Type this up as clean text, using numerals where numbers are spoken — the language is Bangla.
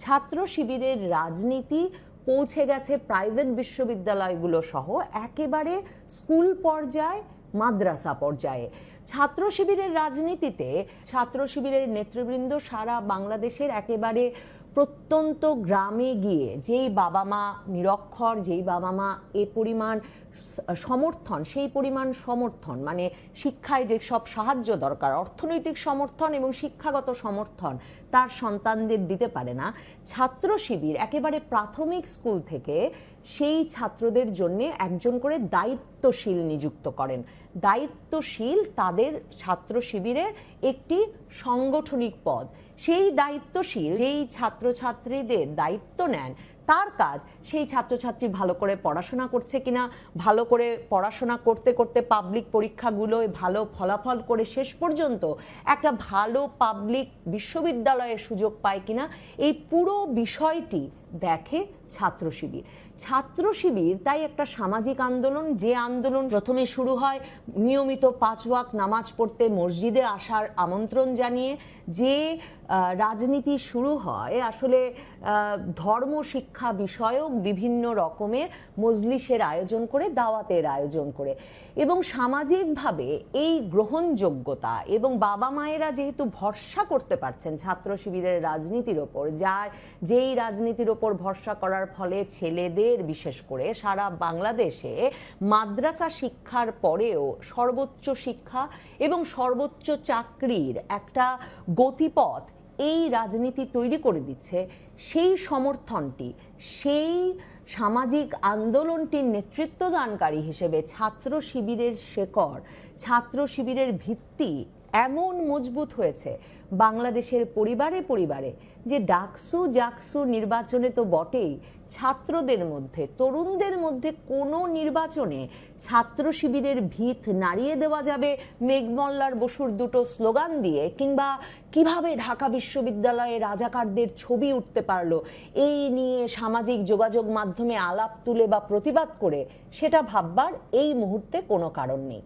ছাত্র শিবিরের রাজনীতি পৌঁছে গেছে প্রাইভেট বিশ্ববিদ্যালয়গুলো সহ একেবারে স্কুল পর্যায়ে, মাদ্রাসা পর্যায়ে। ছাত্র শিবিরের রাজনীতিতে ছাত্র শিবিরের নেতৃবৃন্দ সারা বাংলাদেশের একেবারে প্রত্যন্ত গ্রামে গিয়ে যেই বাবা মা নিরক্ষর, যেই বাবা মা এ পরিমাণ সমর্থন, সেই পরিমাণ সমর্থন মানে শিক্ষায় যে সব সাহায্য দরকার, অর্থনৈতিক সমর্থন এবং শিক্ষাগত সমর্থন তার সন্তানদের দিতে পারে না, ছাত্র শিবির একেবারে প্রাথমিক স্কুল থেকে সেই ছাত্রদের জন্য একজন করে দায়িত্বশীল নিযুক্ত করেন। দায়িত্বশীল তাদের ছাত্র শিবিরের একটি সাংগঠনিক পদ। সেই দায়িত্বশীল যেই ছাত্রছাত্রীদের দায়িত্ব নেন, তার কাজ সেই ছাত্রছাত্রী ভালো করে পড়াশোনা করছে কিনা, ভালো করে পড়াশোনা করতে করতে পাবলিক পরীক্ষাগুলোয় ভালো ফলাফল করে শেষ পর্যন্ত একটা ভালো পাবলিক বিশ্ববিদ্যালয়ের সুযোগ পায় কিনা, এই পুরো বিষয়টি দেখে ছাত্র শিবির। ছাত্র শিবির তাই একটা সামাজিক আন্দোলন, যে আন্দোলন প্রথমে শুরু হয় নিয়মিত 5 ওয়াক্ত নামাজ পড়তে মসজিদে আসার আমন্ত্রণ জানিয়ে, যে রাজনীতি শুরু হয় আসলে ধর্ম শিক্ষা বিষয়ক বিভিন্ন রকমের মজলিসের আয়োজন করে, দাওয়াতের আয়োজন করে, এবং সামাজিকভাবে এই গ্রহণযোগ্যতা এবং বাবা মায়েরা যেহেতু ভরসা করতে পারছেন ছাত্র শিবিরের রাজনীতির ওপর, যেই রাজনীতির ওপর ভরসা করার ফলে ছেলেদের বিশেষ করে সারা বাংলাদেশে মাদ্রাসা শিক্ষার পরেও সর্বোচ্চ শিক্ষা এবং সর্বোচ্চ চাকরির একটা গতিপথ এই রাজনীতি তৈরি করে দিচ্ছে, সেই সমর্থনটি, সেই সামাজিক আন্দোলনটির নেতৃত্বদানকারী হিসেবে ছাত্র শিবিরের শেকড়, ছাত্র শিবিরের ভিত্তি এমন মজবুত হয়েছে বাংলাদেশের পরিবারে পরিবারে যে ডাকসু জাকসু নির্বাচনে তো বটেই, ছাত্রদের মধ্যে, তরুণদের মধ্যে কোনো নির্বাচনে ছাত্র শিবিরের ভিত নাড়িয়ে দেওয়া যাবে মেঘমল্লার বসুর দুটো স্লোগান দিয়ে, কিংবা কিভাবে ঢাকা বিশ্ববিদ্যালয়ে রাজাকারদের ছবি উঠতে পারলো এই নিয়ে সামাজিক যোগাযোগ মাধ্যমে আলাপ তুলে বা প্রতিবাদ করে, সেটা ভাববার এই মুহূর্তে কোনো কারণ নেই।